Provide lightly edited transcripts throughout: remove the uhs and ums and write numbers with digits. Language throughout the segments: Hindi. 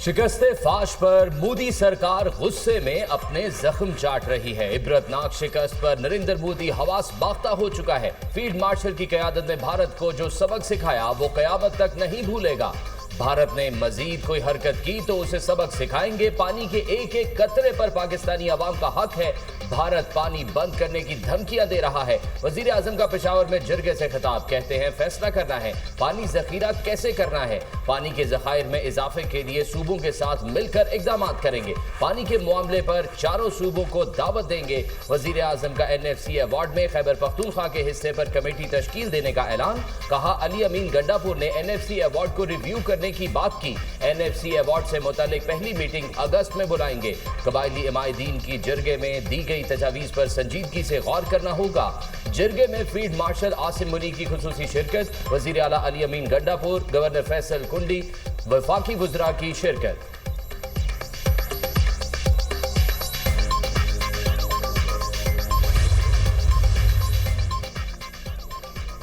शिकस्ते फाश पर मोदी सरकार गुस्से में अपने जख्म चाट रही है। इबरतनाक शिकस्त पर नरेंद्र मोदी हवास बाख्ता हो चुका है। फील्ड मार्शल की क़यादत में भारत को जो सबक सिखाया वो क़यामत तक नहीं भूलेगा। भारत ने मजीद कोई हरकत की तो उसे सबक सिखाएंगे। पानी के एक एक कतरे पर पाकिस्तानी अवाम का हक है। भारत पानी बंद करने की धमकियां दे रहा है। वजीर आजम का पेशावर में जिरगे से खिताब, कहते हैं फैसला करना है पानी जखीरा कैसे करना है। पानी के जखायर में इजाफे के लिए सूबों के साथ मिलकर इकदाम करेंगे। पानी के मामले पर चारों सूबों को दावत देंगे। वजीर आजम का NFC अवार्ड में खैबर पख्तूनख्वा के हिस्से पर कमेटी तश्कील देने का ऐलान। कहा अली अमीन गंडापुर ने NFC अवार्ड को रिव्यू करने की बात की। NFC अवार्ड से मुतालिक पहली मीटिंग अगस्त में बुलाएंगे। कबायली इमायदीन की जिरगे में दी गई तजावीज पर संजीदगी से गौर करना होगा। जिरगे में फील्ड मार्शल आसिम मुनी की खुसूसी शिरकत। वजीर आला अली अमीन गंडापुर, गवर्नर फैसल कुंडी, वफाकी वज़रा की शिरकत।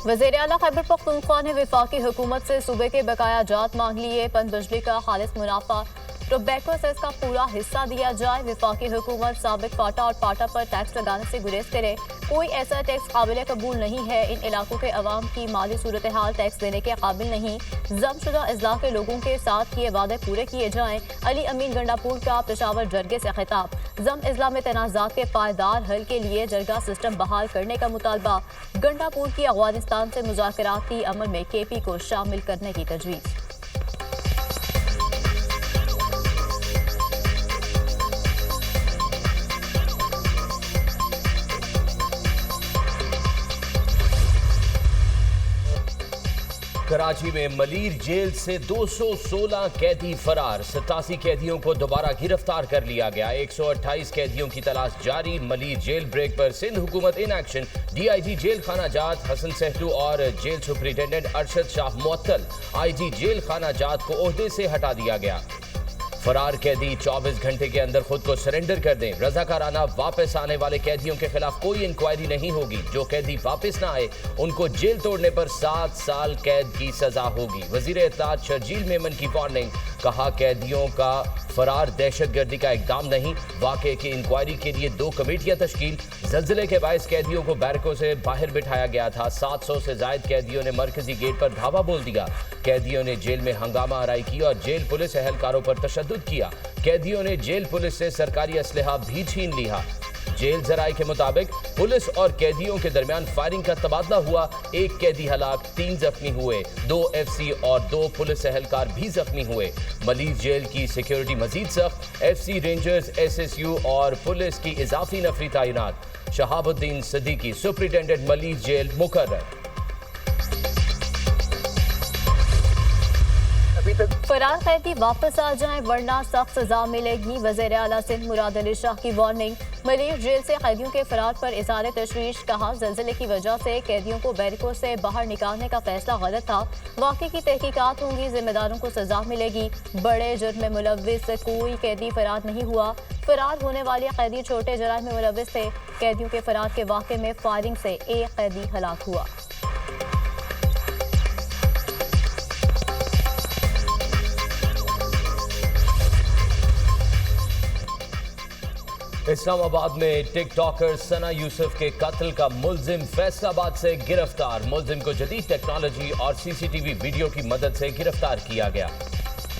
वज़ीर आला खैबर पख्तूनख्वा ने वफाकी हुकूमत से सूबे के बकाया जात मांग लिए। पनबिजली का खालिस मुनाफा टोबैको सेस का पूरा हिस्सा दिया जाए। वफाकी हुकूमत साबिक फाटा और पाटा पर टैक्स लगाने से गुरेज करे। कोई ऐसा टैक्स काबिल कबूल नहीं है। इन इलाकों के अवाम की माली सूरत हाल टैक्स देने के काबिल नहीं। जमशुदा अजला के लोगों के साथ ये वादे पूरे किए जाएं। अली अमीन गंडापुर का पेशावर जरगे से खिताब। जम अजला में तनाज़ात के पायदार हल के लिए जरगा सिस्टम बहाल करने का मुतालबा। गंडापुर की अफगानिस्तान से मुज़ाकराती अमल में KP को शामिल करने की तजवीज़। कराची में मलीर जेल से 216 कैदी फरार। 87 कैदियों को दोबारा गिरफ्तार कर लिया गया। 128 कैदियों की तलाश जारी। मलीर जेल ब्रेक पर सिंध हुकूमत इन एक्शन। DIG जेल खाना जात हसन सहलू और जेल सुपरिटेंडेंट अरशद शाह मुअत्तल। IG जेल खाना जात को ओहदे से हटा दिया गया। फरार कैदी 24 घंटे के अंदर खुद को सरेंडर कर दें। रजाकाराना वापस आने वाले कैदियों के खिलाफ कोई इंक्वायरी नहीं होगी। जो कैदी वापस ना आए उनको जेल तोड़ने पर 7 साल कैद की सजा होगी। वजीर इत्तलात शर्जील मेमन की वार्निंग। कहा कैदियों का फरार दहशतगर्दी का इकदाम नहीं। वाक़े की इंक्वायरी के लिए 2 कमेटियां तश्कील। जल्जले के बायस कैदियों को बैरकों से बाहर बिठाया गया था। 700 से जायद कैदियों ने मरकजी गेट पर धावा बोल दिया। कैदियों ने जेल में हंगामा आराई की और जेल पुलिस एहलकारों पर तशद्दुद किया। कैदियों ने जेल पुलिस से सरकारी असलहा भी छीन लिया। जेल जराये के मुताबिक पुलिस और कैदियों के दरमियान फायरिंग का तबादला हुआ। 1 कैदी हलाक, 3 जख्मी हुए। 2 FC और 2 पुलिस एहलकार भी जख्मी हुए। मलीर जेल की सिक्योरिटी मजीद सख्त। FC रेंजर्स, SSU और पुलिस की इजाफी नफरी तैनात। शहाबुद्दीन सिद्दीकी सुपरिटेंडेंट मलीर जेल मुकर्रर। फरार कैदी वापस आ जाएं वरना सख्त सजा मिलेगी। वज़ीर आला सिंध मुराद अली शाह की वार्निंग। मलीर जेल से कैदियों के फरार पर इज़हार तशवीश। कहा ज़ल्ज़ले की वजह से कैदियों को बैरकों से बाहर निकालने का फैसला गलत था। वाक़े की तहकीकात होंगी, जिम्मेदारों को सजा मिलेगी। बड़े जुर्म में मुलव्विस कोई कैदी फरार नहीं हुआ। फरार होने वाले कैदी छोटे जराइम में मुलव्विस थे। कैदियों के फरार के वाक़े में फायरिंग से 1 कैदी हलाक हुआ। इस्लामाबाद में टिकटॉकर सना यूसुफ के कत्ल का मुल्जिम फैसलाबाद से गिरफ्तार। मुल्जिम को जदीद टेक्नोलॉजी और CCTV वीडियो की मदद से गिरफ्तार किया गया।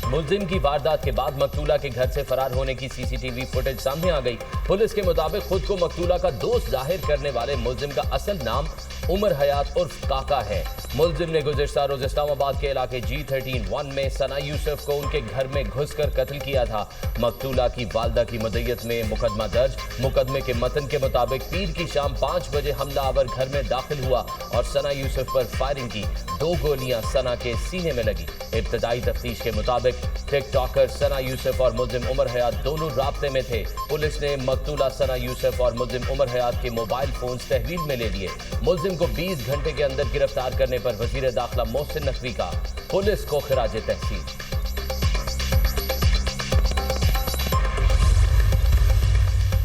मुल्जिम की वारदात के बाद मकतूला के घर से फरार होने की CCTV फुटेज सामने आ गई। पुलिस के मुताबिक खुद को मकतूला का दोस्त जाहिर करने वाले मुल्जिम का असल नाम उमर हयात उर्फ काका है। मुल्जिम ने गुज़िश्ता रोज इस्लामाबाद के इलाके G13-1 में सना यूसुफ को उनके घर में घुसकर कत्ल किया था। मकतूला की वालदा की मदय्यत में मुकदमा दर्ज। मुकदमे के मतन के मुताबिक पीर की शाम 5 बजे हमलावर घर में दाखिल हुआ और सना यूसुफ पर फायरिंग की। 2 गोलियां सना के सीने में लगी। इब्तदाई तफ्तीश के मुताबिक टिकटॉकर सना यूसुफ और मुल्जिम उमर हयात दोनों राब्ते में थे। पुलिस ने मकतूला सना यूसुफ और मुल्जिम उमर हयात के मोबाइल फोन तहवील में ले लिए। मुल्जिम को 20 घंटे के अंदर गिरफ्तार करने पर वजीर दाखिला मोहसिन नकवी का पुलिस को खिराज तहसीन।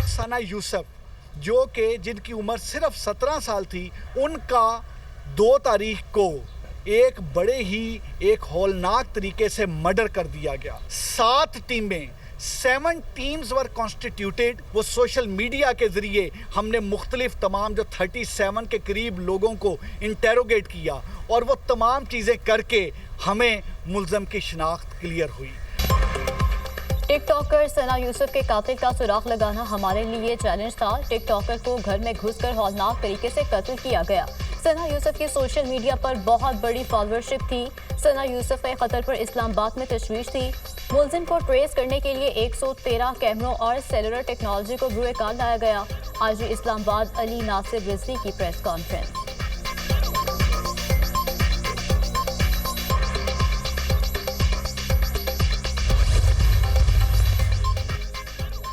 सना यूसुफ जिनकी उम्र सिर्फ 17 साल थी, उनका 2 तारीख को एक बड़े ही एक हौलनाक तरीके से मर्डर कर दिया गया। 7 टीमें 7 टीम्स वर कॉन्स्टिट्यूटेड। वो सोशल मीडिया के ज़रिए हमने मुख्तलिफ तमाम जो 37 के करीब लोगों को इंटेरोगेट किया और वो तमाम चीज़ें करके हमें मुल्ज़म की शनाख्त क्लियर हुई। टिकटॉकर सना यूसुफ के कातिल का सुराग लगाना हमारे लिए चैलेंज था। टिकटॉकर को घर में घुसकर हौलनाक तरीके से कत्ल किया गया। सना यूसुफ की सोशल मीडिया पर बहुत बड़ी फॉलोअरशिप थी। सना यूसुफ के कत्ल पर इस्लामाबाद में तशवीश थी। मुलजिम को ट्रेस करने के लिए 113 कैमरों और सेलुलर टेक्नोलॉजी को बुरे कार लाया गया। आज इस्लामाबाद अली नासिर रिजवी की प्रेस कॉन्फ्रेंस।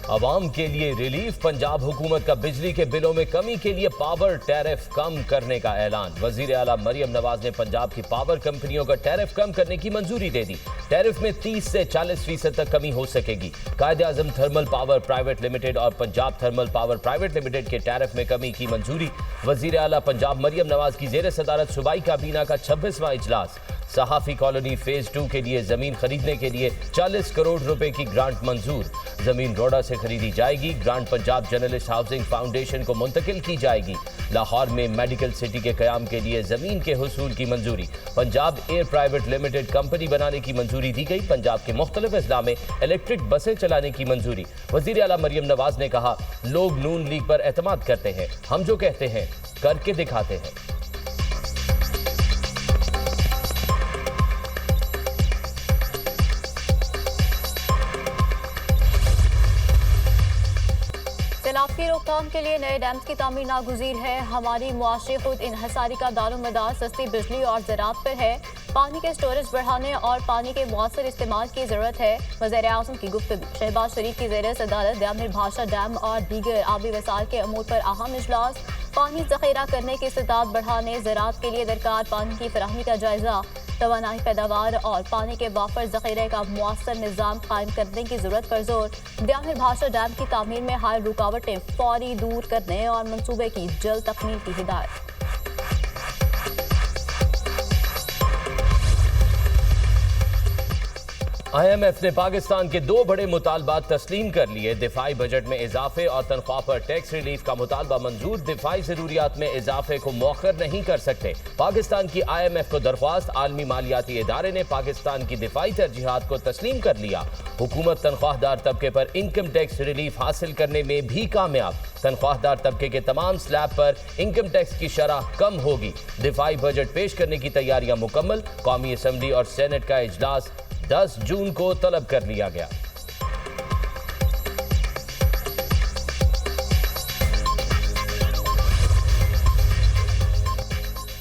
अवाम के लिए रिलीफ। पंजाब हुकूमत का बिजली के बिलों में कमी के लिए पावर टैरिफ कम करने का ऐलान। वजीर आला मरियम नवाज ने पंजाब की पावर कंपनियों का टैरिफ कम करने की मंजूरी दे दी। टैरिफ में 30 से 40% तक कमी हो सकेगी। कायदे-आज़म थर्मल पावर प्राइवेट लिमिटेड और Punjab thermal power private limited के टैरिफ में कमी की मंजूरी। वजीर आला पंजाब मरियम नवाज की जेर सदारत सूबाई काबीना का 26वां इजलास। सहाफी कॉलोनी फेज 2 के लिए जमीन खरीदने के लिए 40 करोड़ रुपए की ग्रांट मंजूर। जमीन रोडा से खरीदी जाएगी। Grant Punjab journalist housing foundation को मुंतकिल की जाएगी। लाहौर में मेडिकल सिटी के कयाम के लिए जमीन के हुसूल की मंजूरी। Punjab air private limited company बनाने की मंजूरी दी गई। पंजाब के मुख्तलिफ अजला में इलेक्ट्रिक बसें चलाने की मंजूरी। वजीर आला मरियम नवाज ने कहा, लोग नून लीग पर एतमाद करते हैं, हम जो कहते हैं करके दिखाते हैं। सैलाब की रोकथाम के लिए नए डैम्स की तामीर नागुज़ीर है। हमारी मुआशी खुद इन्हसारी का दारोमदार सस्ती बिजली और ज़राअत पर है। पानी के स्टोरेज बढ़ाने और पानी के मौसर इस्तेमाल की ज़रूरत है। वज़ीर-ए-आज़म की गुफ्तगू। शहबाज शरीफ की ज़ेर सदारत दामिर भाषा डैम और दीगर आबी वसाइल के अमूर पर अहम इजलास। पानी ज़ख़ीरा करने की इस्तेताअत बढ़ाने, ज़राअत के लिए दरकार पानी की फराहमी का जायज़ा। तवानाई पैदावार और पानी के वाफर ज़ख़ीरे का मुअस्सर निज़ाम कायम करने की ज़रूरत पर जोर। दामिर भाषा डैम की तामीर में हाल रुकावटें फौरी दूर करने और मनसूबे की जल्द तकमील की हिदायत। IMF ने पाकिस्तान के 2 बड़े मुतालबात तस्लीम कर लिए। दिफाई बजट में इजाफे और तनख्वाह पर टैक्स रिलीफ का मुतालबा मंजूर। दिफाई जरूरियात में इजाफे को मौखर नहीं कर सकते। पाकिस्तान की IMF को दरख्वास्त। आलमी मालियाती इदारे ने पाकिस्तान की दिफाई तरजीहात को तस्लीम कर लिया। हुकूमत तनख्वाहदार तबके पर इनकम टैक्स रिलीफ हासिल करने में भी कामयाब। तनख्वाहदार तबके के तमाम स्लैब पर इनकम टैक्स की शरह कम होगी। दिफाई बजट पेश करने की तैयारियां मुकम्मल। कौमी असम्बली और सेनेट का इजलास 10 जून को तलब कर लिया गया।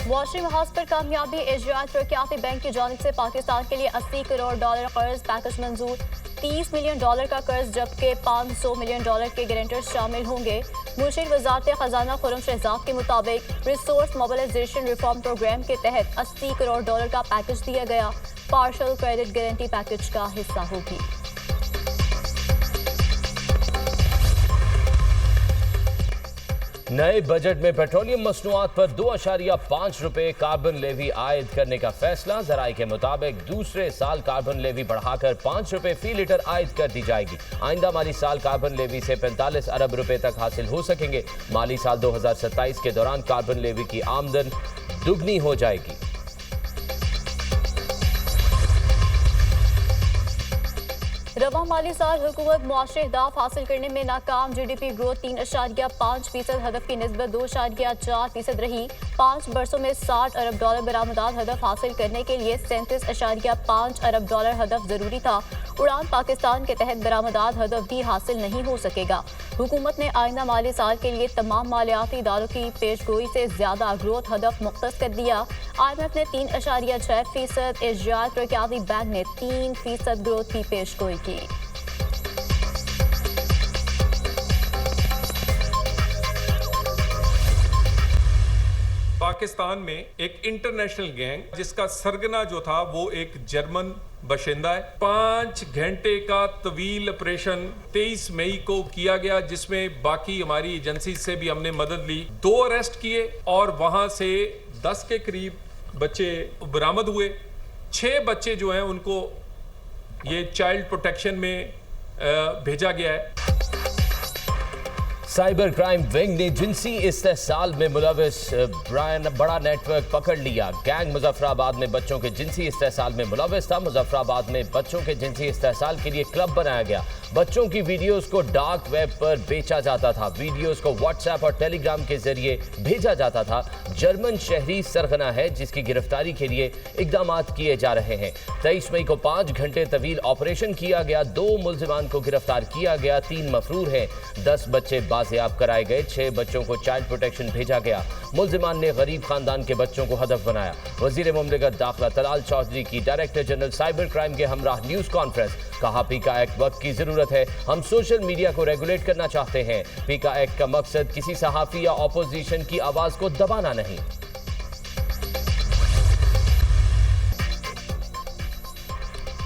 मुआशी महाज पर कामयाबी। एशियाई तरक्याती बैंक की जानिब से पाकिस्तान के लिए $80 करोड़ कर्ज पैकेज मंजूर। $30 मिलियन का कर्ज जबकि $500 मिलियन के गारंटर्स शामिल होंगे। मुशीर वजारत खजाना खुर्रम शहजाद के मुताबिक रिसोर्स मोबिलाइजेशन रिफॉर्म प्रोग्राम के तहत $80 करोड़ का पैकेज दिया गया। पार्शल क्रेडिट गारंटी पैकेज का हिस्सा होगी। नए बजट में पेट्रोलियम मसनूआत पर 2.5 रुपए कार्बन लेवी आयद करने का फैसला। जराये के मुताबिक दूसरे साल कार्बन लेवी बढ़ाकर 5 रुपए फी लीटर आयद कर दी जाएगी। आइंदा माली साल कार्बन लेवी से 45 अरब रुपए तक हासिल हो सकेंगे। माली साल 2027 के दौरान कार्बन लेवी की आमदन दुगनी हो जाएगी। रवा माली साल हुकूमत मुआशी अहदाफ हासिल करने में नाकाम। GDP ग्रोथ 3.5% हदफ की निस्बत 2.4% रही। 5 बरसों में $60 अरब बरामदात हदफ हासिल करने के लिए $37.5 अरब हदफ जरूरी था। उड़ान पाकिस्तान के तहत बरामदात हदफ भी हासिल नहीं हो सकेगा। हुकूमत ने आइंदा माली साल के लिए तमाम मालियाती इदारों की पेशगोई से ज्यादा ग्रोथ हदफ मुख्तस कर दिया। IMF ने 3.6%, एशियाई तरक्याती बैंक ने 3% ग्रोथ की पेशगोई की। पाकिस्तान में एक इंटरनेशनल गैंग जिसका सरगना जो था वो एक जर्मन बशिंदा है। 5 घंटे का तवील ऑपरेशन 23 मई को किया गया, जिसमें बाकी हमारी एजेंसी से भी हमने मदद ली। 2 अरेस्ट किए और वहां से 10 के करीब बच्चे बरामद हुए। 6 बच्चे जो हैं उनको ये चाइल्ड प्रोटेक्शन में भेजा गया है। साइबर क्राइम विंग ने जिनसी इस्तेहसाल में मुलविस बड़ा नेटवर्क पकड़ लिया। गैंग मुजफ्फराबाद में बच्चों के जिनसी इस्तेहसाल में मुलविस था। मुजफ्फराबाद में बच्चों के जिनसी इस्तेहसाल के लिए क्लब बनाया गया। बच्चों की वीडियोस को डार्क वेब पर बेचा जाता था। वीडियोस को व्हाट्सएप और टेलीग्राम के जरिए भेजा जाता था। जर्मन शहरी सरगना है जिसकी गिरफ्तारी के लिए इकदाम किए जा रहे हैं। 23 मई को 5 घंटे तवील ऑपरेशन किया गया। 2 मुल्जिमान को गिरफ्तार किया गया। 3 मफरूर हैं। 10 बच्चे बाजियाब कराए गए। 6 बच्चों को चाइल्ड प्रोटेक्शन भेजा गया। मुल्जिमान ने गरीब खानदान के बच्चों को हदफ बनाया। वजीर मुमलिकत दाखिला तलाल चौधरी की डायरेक्टर जनरल साइबर क्राइम के हमरा न्यूज कॉन्फ्रेंस। कहा पीका एक्ट वक्त की जरूरत है। हम सोशल मीडिया को रेगुलेट करना चाहते हैं। पीका एक्ट का मकसद किसी सहाफी या ऑपोजिशन की आवाज को दबाना नहीं।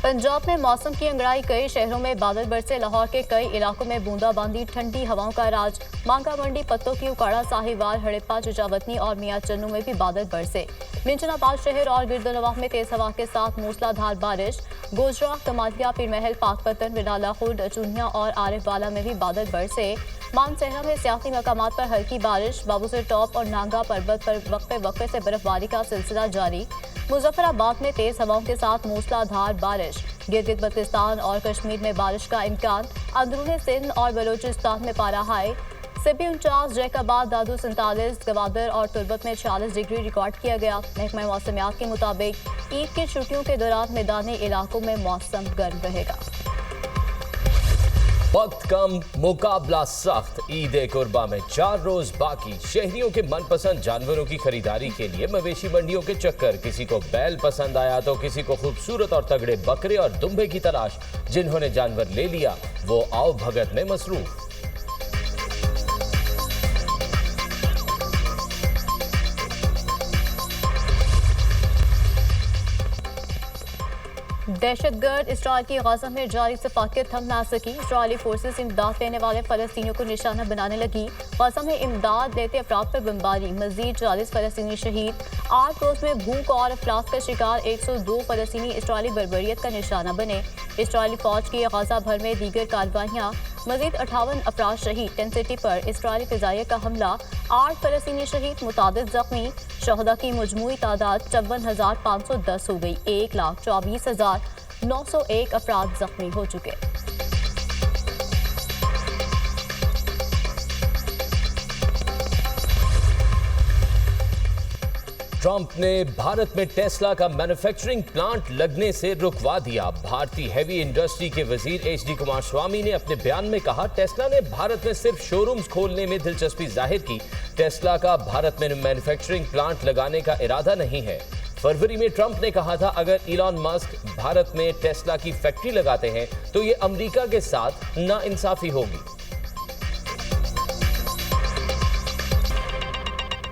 पंजाब में मौसम की अंगड़ाई। कई शहरों में बादल बरसे। लाहौर के कई इलाकों में बूंदाबांदी। ठंडी हवाओं का राज। मांगा मंडी, पत्तों की उकाड़ा, साहिवाल, हड़प्पा, चचावतनी और मियां चन्नू में भी बादल बरसे। मिंचनाबाद शहर और गिरदनवाह में तेज हवा के साथ मूसलाधार बारिश। गोजरा, कमालिया, पीरमहल, पाकपतन, विडाला खुर्द, चूनिया और आरिफवाला में भी बादल बरसे। मानसहरा में सियासी मकामात पर हल्की बारिश। बाबूसर टॉप और नांगा पर्वत पर वक्फे वक्फे से बर्फबारी का सिलसिला जारी। मुजफ्फराबाद में तेज हवाओं के साथ मूसलाधार बारिश। गिलगित बल्तिस्तान और कश्मीर में बारिश का इम्कान। अंदरूनी सिंध और बलूचिस्तान में पारा हाई। सिबी 49, जैकाबाद, दादू 47, गवादर और तुर्बत में 46 डिग्री रिकॉर्ड किया गया। महकमा मौसमियात के मुताबिक ईद की छुट्टियों के दौरान मैदानी इलाकों में मौसम गर्म रहेगा। वक्त कम, मुकाबला सख्त। ईद कुर्बा में 4 रोज बाकी। शहरियों के मनपसंद जानवरों की खरीदारी के लिए मवेशी मंडियों के चक्कर। किसी को बैल पसंद आया तो किसी को खूबसूरत और तगड़े बकरे और दुम्बे की तलाश। जिन्होंने जानवर ले लिया वो आओ भगत में मसरूफ। दहशतगर्द इसराइल की गजा में जारी सफाकियत थम ना सकी। इसराइली फोर्सेस इमदाद लेने वाले फलस्तीनियों को निशाना बनाने लगी। गजा में इमदाद लेते अफराद पर बमबारी। मजीद 40 फलस्तीनी शहीद। 8 रोज में भूख और अफलास का शिकार 102 फलस्तीनी इसराइली बर्बरियत का निशाना बने। इसराइली फौज की गजा भर में दीगर कार्रवाइयाँ। मजीद 58 अफराद शहीद। टेंट सिटी पर इसराइली फिजाइया का हमला। 8 फलस्तीनी शहीद, मुतादिद जख्मी। शहदा की मजमूई तादाद 54,510 हो गई। 1,24,901 अफराद जख्मी हो चुके। ट्रंप ने भारत में टेस्ला का मैन्युफैक्चरिंग प्लांट लगने से रुकवा दिया। भारतीय हेवी इंडस्ट्री के वजीर HD कुमारस्वामी ने अपने बयान में कहा, टेस्ला ने भारत में सिर्फ शोरूम्स खोलने में दिलचस्पी जाहिर की। टेस्ला का भारत में मैन्युफैक्चरिंग प्लांट लगाने का इरादा नहीं है। फरवरी में ट्रंप ने कहा था, अगर इलॉन मस्क भारत में टेस्ला की फैक्ट्री लगाते हैं तो ये अमेरिका के साथ नाइंसाफी होगी।